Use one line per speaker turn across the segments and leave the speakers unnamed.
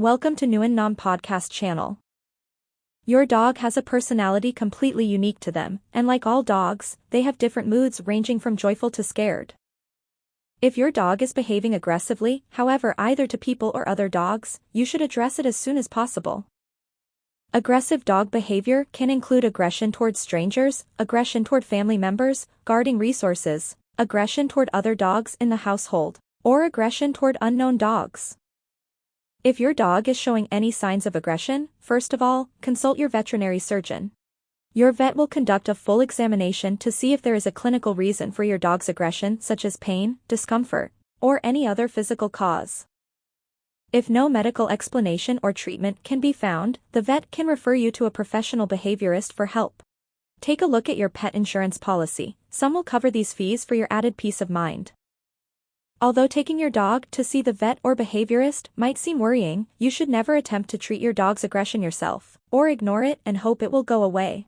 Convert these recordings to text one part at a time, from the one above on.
Welcome to Nguyen Nam Podcast channel. Your dog has a personality completely unique to them, and like all dogs, they have different moods ranging from joyful to scared. If your dog is behaving aggressively, however, either to people or other dogs, you should address it as soon as possible. Aggressive dog behavior can include aggression toward strangers, aggression toward family members, guarding resources, aggression toward other dogs in the household, or aggression toward unknown dogs. If your dog is showing any signs of aggression, first of all, consult your veterinary surgeon. Your vet will conduct a full examination to see if there is a clinical reason for your dog's aggression, such as pain, discomfort, or any other physical cause. If no medical explanation or treatment can be found, the vet can refer you to a professional behaviorist for help. Take a look at your pet insurance policy. Some will cover these fees for your added peace of mind. Although taking your dog to see the vet or behaviorist might seem worrying, you should never attempt to treat your dog's aggression yourself, or ignore it and hope it will go away.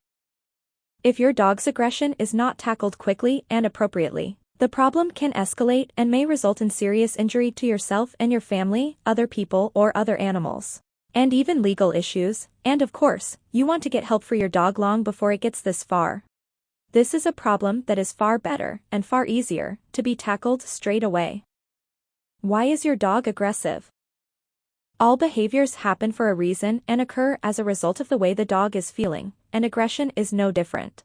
If your dog's aggression is not tackled quickly and appropriately, the problem can escalate and may result in serious injury to yourself and your family, other people, or other animals, and even legal issues, and of course, you want to get help for your dog long before it gets this far. This is a problem that is far better and far easier to be tackled straight away. Why is your dog aggressive? All behaviors happen for a reason and occur as a result of the way the dog is feeling, and aggression is no different.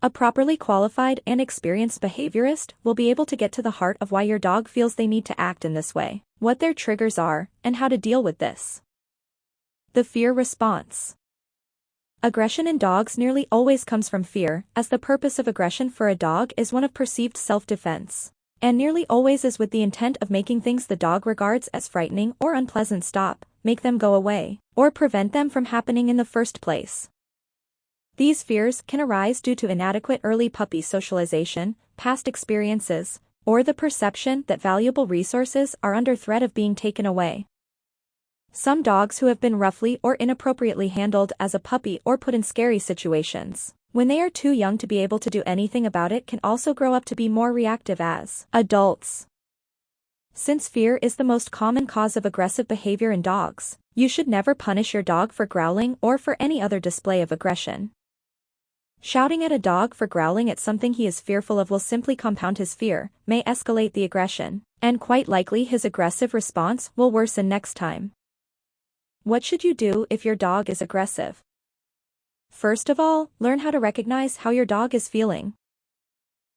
A properly qualified and experienced behaviorist will be able to get to the heart of why your dog feels they need to act in this way, what their triggers are, and how to deal with this. The fear response. Aggression in dogs nearly always comes from fear, as the purpose of aggression for a dog is one of perceived self-defense, and nearly always is with the intent of making things the dog regards as frightening or unpleasant stop, make them go away, or prevent them from happening in the first place. These fears can arise due to inadequate early puppy socialization, past experiences, or the perception that valuable resources are under threat of being taken away. Some dogs who have been roughly or inappropriately handled as a puppy or put in scary situations, when they are too young to be able to do anything about it, can also grow up to be more reactive as adults. Since fear is the most common cause of aggressive behavior in dogs, you should never punish your dog for growling or for any other display of aggression. Shouting at a dog for growling at something he is fearful of will simply compound his fear, may escalate the aggression, and quite likely his aggressive response will worsen next time. What should you do if your dog is aggressive? First of all, learn how to recognize how your dog is feeling.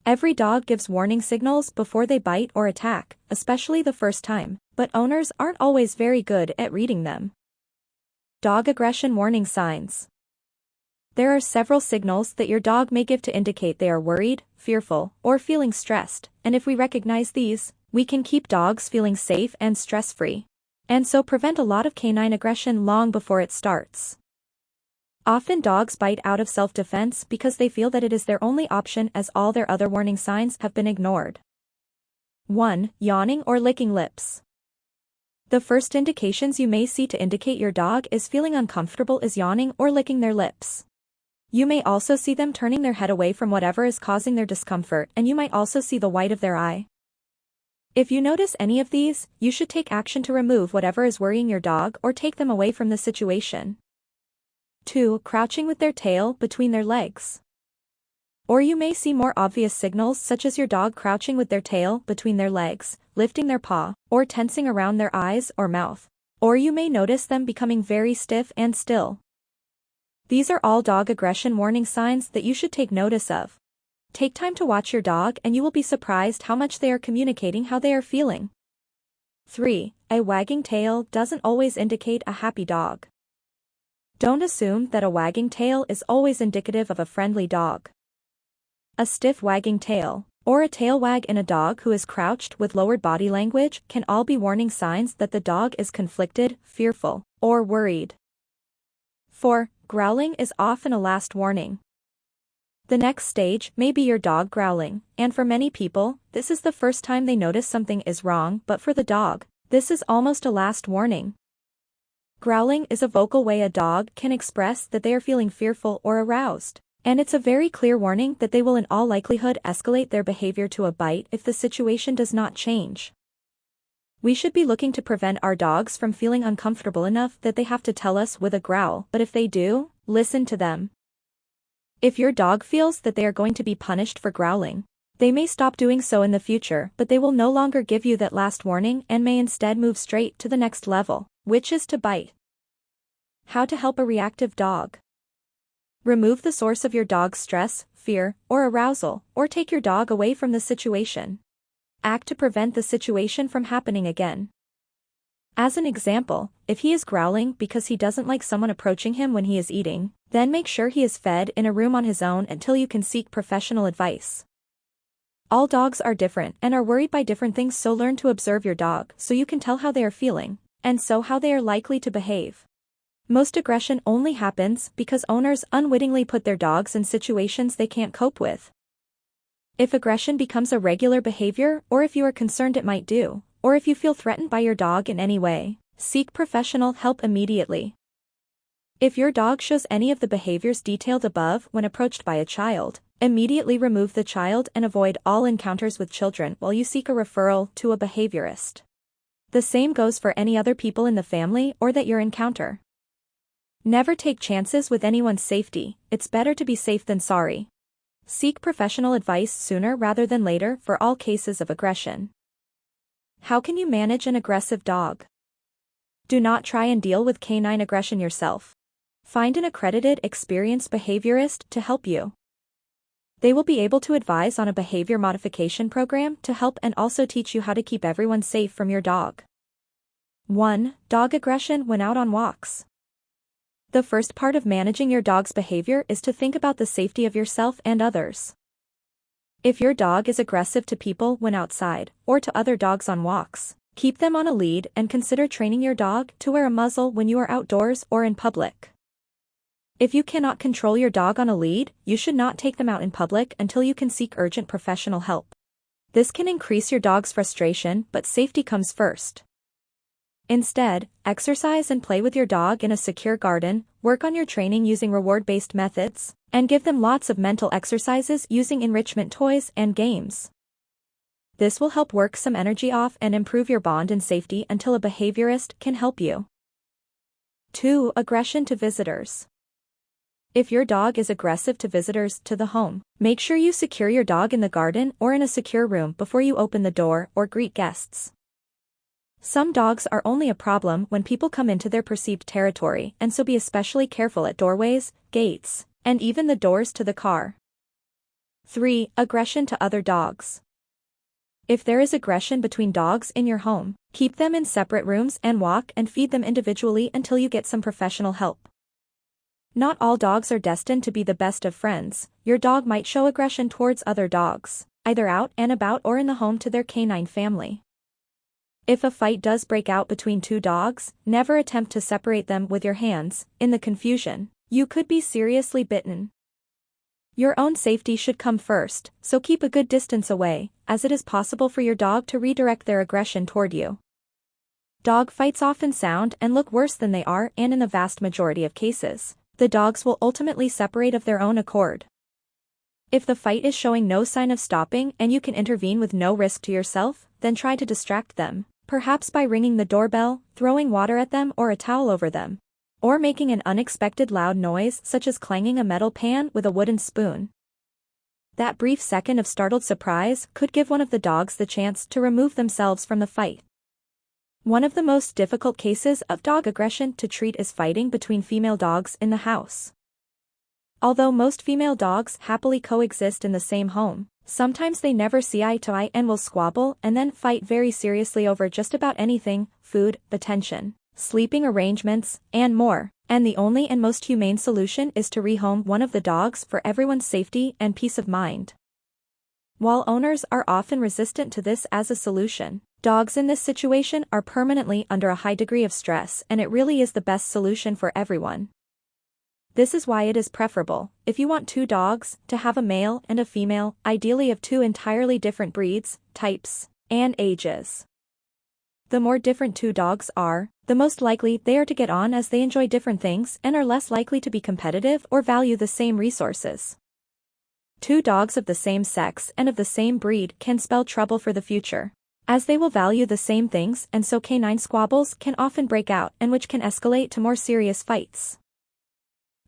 Every dog gives warning signals before they bite or attack, especially the first time, but owners aren't always very good at reading them. Dog aggression warning signs. There are several signals that your dog may give to indicate they are worried, fearful, or feeling stressed, and if we recognize these, we can keep dogs feeling safe and stress-free, and so prevent a lot of canine aggression long before it starts. Often dogs bite out of self-defense because they feel that it is their only option, as all their other warning signs have been ignored. 1. Yawning or licking lips. The first indications you may see to indicate your dog is feeling uncomfortable is yawning or licking their lips. You may also see them turning their head away from whatever is causing their discomfort, and you might also see the white of their eye. If you notice any of these, you should take action to remove whatever is worrying your dog or take them away from the situation. 2. Crouching with their tail between their legs. Or you may see more obvious signals such as your dog crouching with their tail between their legs, lifting their paw, or tensing around their eyes or mouth. Or you may notice them becoming very stiff and still. These are all dog aggression warning signs that you should take notice of. Take time to watch your dog and you will be surprised how much they are communicating how they are feeling. 3. A wagging tail doesn't always indicate a happy dog. Don't assume that a wagging tail is always indicative of a friendly dog. A stiff wagging tail, or a tail wag in a dog who is crouched with lowered body language, can all be warning signs that the dog is conflicted, fearful, or worried. 4. Growling is often a last warning. The next stage may be your dog growling, and for many people, this is the first time they notice something is wrong, but for the dog, this is almost a last warning. Growling is a vocal way a dog can express that they are feeling fearful or aroused, and it's a very clear warning that they will in all likelihood escalate their behavior to a bite if the situation does not change. We should be looking to prevent our dogs from feeling uncomfortable enough that they have to tell us with a growl, but if they do, listen to them. If your dog feels that they are going to be punished for growling, they may stop doing so in the future, but they will no longer give you that last warning and may instead move straight to the next level, which is to bite. How to help a reactive dog. Remove the source of your dog's stress, fear, or arousal, or take your dog away from the situation. Act to prevent the situation from happening again. As an example, if he is growling because he doesn't like someone approaching him when he is eating, then make sure he is fed in a room on his own until you can seek professional advice. All dogs are different and are worried by different things, so learn to observe your dog so you can tell how they are feeling, and so how they are likely to behave. Most aggression only happens because owners unwittingly put their dogs in situations they can't cope with. If aggression becomes a regular behavior, or if you are concerned it might do, or if you feel threatened by your dog in any way, seek professional help immediately. If your dog shows any of the behaviors detailed above when approached by a child, immediately remove the child and avoid all encounters with children while you seek a referral to a behaviorist. The same goes for any other people in the family or that you encounter. Never take chances with anyone's safety. It's better to be safe than sorry. Seek professional advice sooner rather than later for all cases of aggression. How can you manage an aggressive dog? Do not try and deal with canine aggression yourself. Find an accredited, experienced behaviorist to help you. They will be able to advise on a behavior modification program to help and also teach you how to keep everyone safe from your dog. 1. Dog aggression when out on walks. The first part of managing your dog's behavior is to think about the safety of yourself and others. If your dog is aggressive to people when outside, or to other dogs on walks, keep them on a lead and consider training your dog to wear a muzzle when you are outdoors or in public. If you cannot control your dog on a lead, you should not take them out in public until you can seek urgent professional help. This can increase your dog's frustration, but safety comes first. Instead, exercise and play with your dog in a secure garden, work on your training using reward-based methods, and give them lots of mental exercises using enrichment toys and games. This will help work some energy off and improve your bond and safety until a behaviorist can help you. 2. Aggression to visitors. If your dog is aggressive to visitors to the home, make sure you secure your dog in the garden or in a secure room before you open the door or greet guests. Some dogs are only a problem when people come into their perceived territory, and so be especially careful at doorways, gates, and even the doors to the car. 3. Aggression to other dogs. If there is aggression between dogs in your home, keep them in separate rooms and walk and feed them individually until you get some professional help. Not all dogs are destined to be the best of friends. Your dog might show aggression towards other dogs, either out and about or in the home to their canine family. If a fight does break out between two dogs, never attempt to separate them with your hands. In the confusion, you could be seriously bitten. Your own safety should come first, so keep a good distance away, as it is possible for your dog to redirect their aggression toward you. Dog fights often sound and look worse than they are, and in the vast majority of cases, the dogs will ultimately separate of their own accord. If the fight is showing no sign of stopping and you can intervene with no risk to yourself, then try to distract them, perhaps by ringing the doorbell, throwing water at them or a towel over them, or making an unexpected loud noise such as clanging a metal pan with a wooden spoon. That brief second of startled surprise could give one of the dogs the chance to remove themselves from the fight. One of the most difficult cases of dog aggression to treat is fighting between female dogs in the house. Although most female dogs happily coexist in the same home, sometimes they never see eye to eye and will squabble and then fight very seriously over just about anything: food, attention, sleeping arrangements, and more. And the only and most humane solution is to rehome one of the dogs for everyone's safety and peace of mind. While owners are often resistant to this as a solution, dogs in this situation are permanently under a high degree of stress, and it really is the best solution for everyone. This is why it is preferable, if you want two dogs, to have a male and a female, ideally of two entirely different breeds, types, and ages. The more different two dogs are, the most likely they are to get on, as they enjoy different things and are less likely to be competitive or value the same resources. Two dogs of the same sex and of the same breed can spell trouble for the future. as they will value the same things, and so canine squabbles can often break out, and which can escalate to more serious fights.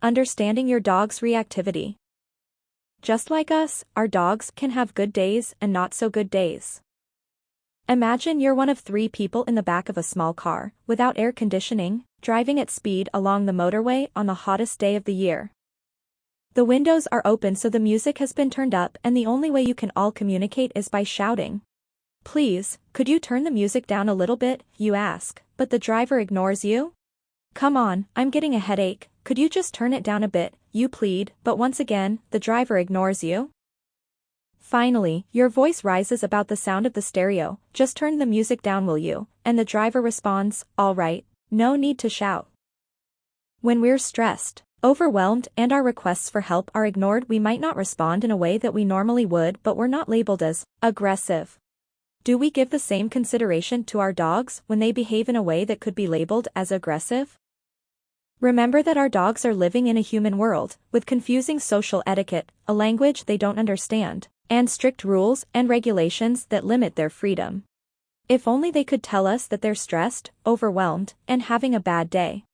Understanding your dog's reactivity. Just like us, our dogs can have good days and not so good days. Imagine you're one of 3 people in the back of a small car, without air conditioning, driving at speed along the motorway on the hottest day of the year. The windows are open so the music has been turned up, and the only way you can all communicate is by shouting. Please, could you turn the music down a little bit, you ask, but the driver ignores you? Come on, I'm getting a headache, could you just turn it down a bit, you plead, but once again, the driver ignores you. Finally, your voice rises about the sound of the stereo, just turn the music down will you, and the driver responds, all right, no need to shout. When we're stressed, overwhelmed, and our requests for help are ignored, we might not respond in a way that we normally would, but we're not labeled as aggressive. Do we give the same consideration to our dogs when they behave in a way that could be labeled as aggressive? Remember that our dogs are living in a human world, with confusing social etiquette, a language they don't understand, and strict rules and regulations that limit their freedom. If only they could tell us that they're stressed, overwhelmed, and having a bad day.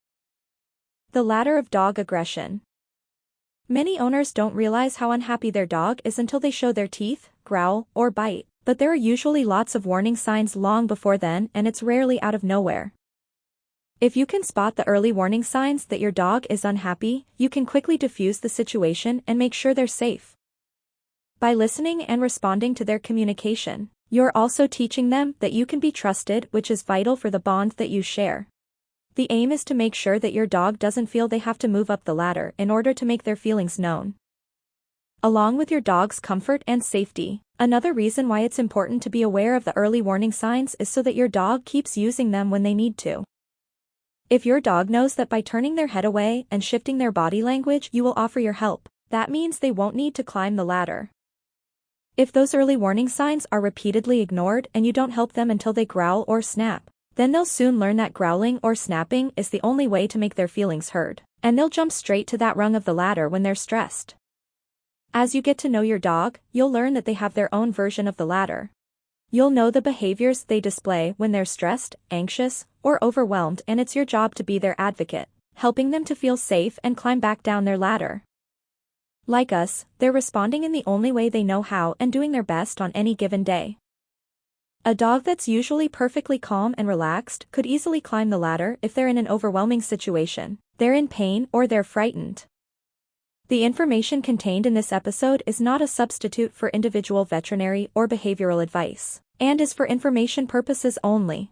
The ladder of dog aggression. Many owners don't realize how unhappy their dog is until they show their teeth, growl, or bite, but there are usually lots of warning signs long before then, and it's rarely out of nowhere. If you can spot the early warning signs that your dog is unhappy, you can quickly diffuse the situation and make sure they're safe. By listening and responding to their communication, you're also teaching them that you can be trusted, which is vital for the bond that you share. The aim is to make sure that your dog doesn't feel they have to move up the ladder in order to make their feelings known. Along with your dog's comfort and safety, another reason why it's important to be aware of the early warning signs is so that your dog keeps using them when they need to. If your dog knows that by turning their head away and shifting their body language you will offer your help, that means they won't need to climb the ladder. If those early warning signs are repeatedly ignored and you don't help them until they growl or snap, then they'll soon learn that growling or snapping is the only way to make their feelings heard, and they'll jump straight to that rung of the ladder when they're stressed. As you get to know your dog, you'll learn that they have their own version of the ladder. You'll know the behaviors they display when they're stressed, anxious, or overwhelmed, and it's your job to be their advocate, helping them to feel safe and climb back down their ladder. Like us, they're responding in the only way they know how and doing their best on any given day. A dog that's usually perfectly calm and relaxed could easily climb the ladder if they're in an overwhelming situation, they're in pain, or they're frightened. The information contained in this episode is not a substitute for individual veterinary or behavioral advice, and is for information purposes only.